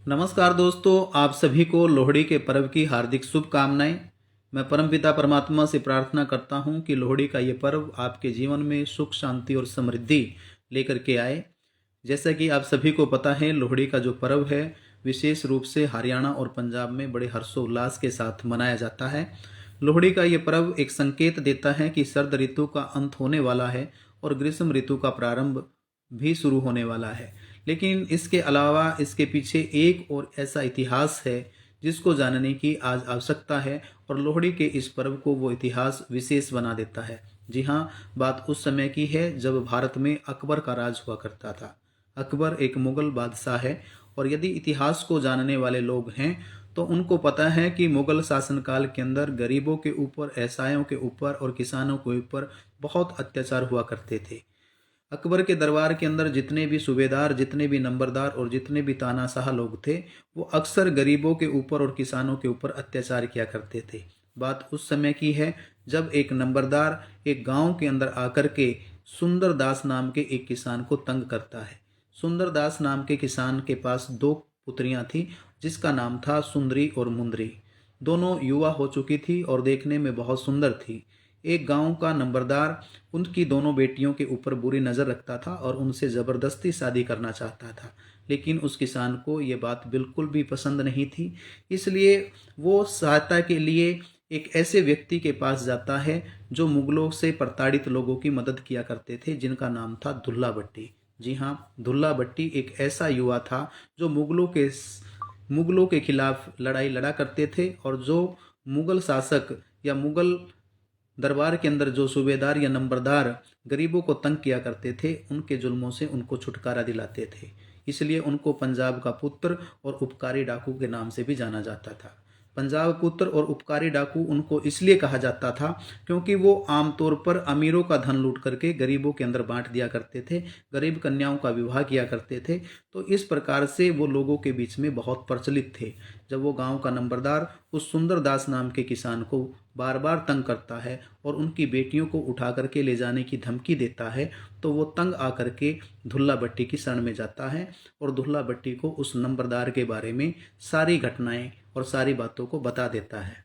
नमस्कार दोस्तों, आप सभी को लोहड़ी के पर्व की हार्दिक शुभकामनाएं। मैं परमपिता परमात्मा से प्रार्थना करता हूं कि लोहड़ी का ये पर्व आपके जीवन में सुख, शांति और समृद्धि लेकर के आए। जैसा कि आप सभी को पता है, लोहड़ी का जो पर्व है विशेष रूप से हरियाणा और पंजाब में बड़े हर्षोल्लास के साथ मनाया जाता है। लोहड़ी का ये पर्व एक संकेत देता है कि शरद ऋतु का अंत होने वाला है और ग्रीष्म ऋतु का प्रारंभ भी शुरू होने वाला है। लेकिन इसके अलावा इसके पीछे एक और ऐसा इतिहास है जिसको जानने की आज आवश्यकता है, और लोहड़ी के इस पर्व को वो इतिहास विशेष बना देता है। जी हाँ, बात उस समय की है जब भारत में अकबर का राज हुआ करता था। अकबर एक मुगल बादशाह है, और यदि इतिहास को जानने वाले लोग हैं तो उनको पता है कि मुगल शासनकाल के अंदर गरीबों के ऊपर, ऐसायों के ऊपर और किसानों के ऊपर बहुत अत्याचार हुआ करते थे। अकबर के दरबार के अंदर जितने भी सूबेदार, जितने भी नंबरदार और जितने भी तानाशाह लोग थे, वो अक्सर गरीबों के ऊपर और किसानों के ऊपर अत्याचार किया करते थे। बात उस समय की है जब एक नंबरदार एक गांव के अंदर आकर के सुंदर दास नाम के एक किसान को तंग करता है। सुंदर दास नाम के किसान के पास दो पुत्रियां थी, जिसका नाम था सुंदरी और मुंदरी। दोनों युवा हो चुकी थी और देखने में बहुत सुंदर थी। एक गांव का नंबरदार उनकी दोनों बेटियों के ऊपर बुरी नज़र रखता था और उनसे ज़बरदस्ती शादी करना चाहता था। लेकिन उस किसान को ये बात बिल्कुल भी पसंद नहीं थी। इसलिए वो सहायता के लिए एक ऐसे व्यक्ति के पास जाता है जो मुगलों से प्रताड़ित लोगों की मदद किया करते थे, जिनका नाम था दुल्ला भट्टी। जी हाँ, दुल्ला भट्टी एक ऐसा युवा था जो मुगलों के खिलाफ लड़ाई लड़ा करते थे, और जो मुगल शासक या मुगल दरबार के अंदर जो सूबेदार या नंबरदार गरीबों को तंग किया करते थे, उनके जुल्मों से उनको छुटकारा दिलाते थे। इसलिए उनको पंजाब का पुत्र और उपकारी डाकू के नाम से भी जाना जाता था। पंजाब पुत्र और उपकारी डाकू उनको इसलिए कहा जाता था क्योंकि वो आमतौर पर अमीरों का धन लूट करके गरीबों के अंदर बांट दिया करते थे, गरीब कन्याओं का विवाह किया करते थे। तो इस प्रकार से वो लोगों के बीच में बहुत प्रचलित थे। जब वो गांव का नंबरदार उस सुंदर दास नाम के किसान को बार बार तंग करता है और उनकी बेटियों को उठा करके ले जाने की धमकी देता है, तो वो तंग आकर के दुल्ला भट्टी की शरण में जाता है और दुल्ला भट्टी को उस नंबरदार के बारे में सारी घटनाएं और सारी बातों को बता देता है।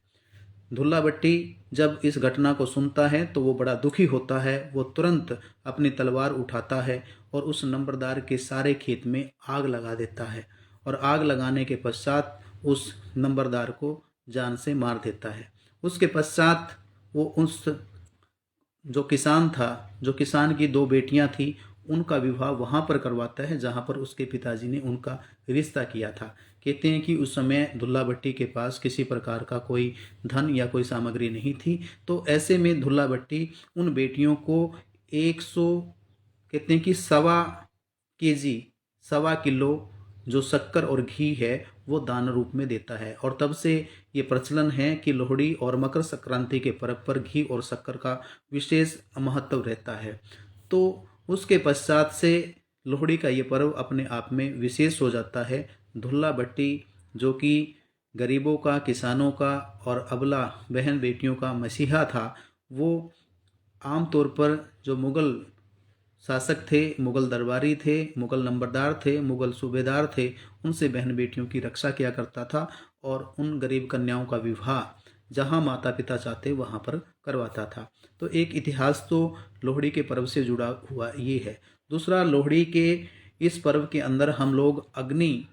दुल्ला भट्टी जब इस घटना को सुनता है तो वो बड़ा दुखी होता है। वो तुरंत अपनी तलवार उठाता है और उस नंबरदार के सारे खेत में आग लगा देता है, और आग लगाने के पश्चात उस नंबरदार को जान से मार देता है। उसके पश्चात वो उस जो किसान था, जो किसान की दो बेटियां थी, उनका विवाह वहां पर करवाता है जहां पर उसके पिताजी ने उनका रिश्ता किया था। कहते हैं कि उस समय दुल्ला भट्टी के पास किसी प्रकार का कोई धन या कोई सामग्री नहीं थी, तो ऐसे में दुल्ला भट्टी उन बेटियों को 100, कहते हैं कि 1.25 केजी, 1.25 किलो जो शक्कर और घी है वो दान रूप में देता है। और तब से ये प्रचलन है कि लोहड़ी और मकर संक्रांति के पर्व पर घी और शक्कर का विशेष महत्व रहता है। तो उसके पश्चात से लोहड़ी का ये पर्व अपने आप में विशेष हो जाता है। दुल्ला भट्टी जो कि गरीबों का, किसानों का और अबला बहन बेटियों का मसीहा था, वो आमतौर पर जो मुगल शासक थे, मुगल दरबारी थे, मुगल नंबरदार थे, मुगल सूबेदार थे, उनसे बहन बेटियों की रक्षा किया करता था और उन गरीब कन्याओं का विवाह जहाँ माता पिता चाहते वहाँ पर करवाता था। तो एक इतिहास तो लोहड़ी के पर्व से जुड़ा हुआ ये है। दूसरा, लोहड़ी के इस पर्व के अंदर हम लोग अग्नि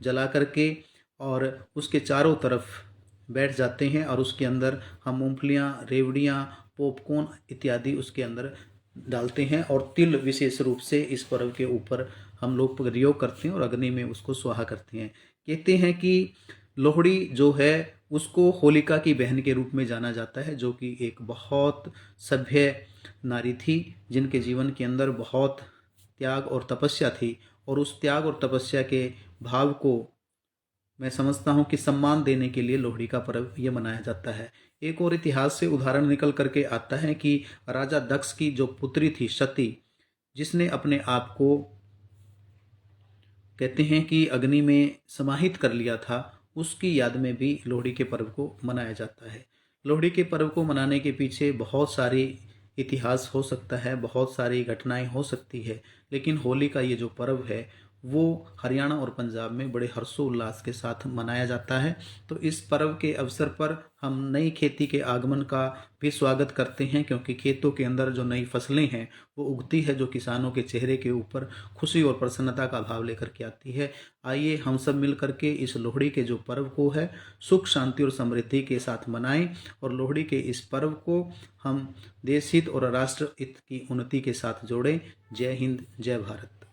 जला करके और उसके चारों तरफ बैठ जाते हैं, और उसके अंदर हम मूंगफलियाँ, रेवड़ियाँ, पॉपकॉर्न इत्यादि उसके अंदर डालते हैं, और तिल विशेष रूप से इस पर्व के ऊपर हम लोग प्रयोग करते हैं और अग्नि में उसको स्वाहा करते हैं। कहते हैं कि लोहड़ी जो है उसको होलिका की बहन के रूप में जाना जाता है, जो कि एक बहुत सभ्य नारी थी, जिनके जीवन के अंदर बहुत त्याग और तपस्या थी, और उस त्याग और तपस्या के भाव को मैं समझता हूँ कि सम्मान देने के लिए लोहड़ी का पर्व ये मनाया जाता है। एक और इतिहास से उदाहरण निकल करके आता है कि राजा दक्ष की जो पुत्री थी सती, जिसने अपने आप को, कहते हैं कि अग्नि में समाहित कर लिया था, उसकी याद में भी लोहड़ी के पर्व को मनाया जाता है। लोहड़ी के पर्व को मनाने के पीछे बहुत सारी इतिहास हो सकता है, बहुत सारी घटनाएं हो सकती है, लेकिन होली का ये जो पर्व है वो हरियाणा और पंजाब में बड़े हर्षोल्लास के साथ मनाया जाता है। तो इस पर्व के अवसर पर हम नई खेती के आगमन का भी स्वागत करते हैं, क्योंकि खेतों के अंदर जो नई फसलें हैं वो उगती है, जो किसानों के चेहरे के ऊपर खुशी और प्रसन्नता का भाव लेकर के आती है। आइए हम सब मिल करके इस लोहड़ी के जो पर्व को है सुख शांति और समृद्धि के साथ मनाएं, और लोहड़ी के इस पर्व को हम देश हित और राष्ट्र हित की उन्नति के साथ जोड़ें। जय हिंद, जय भारत।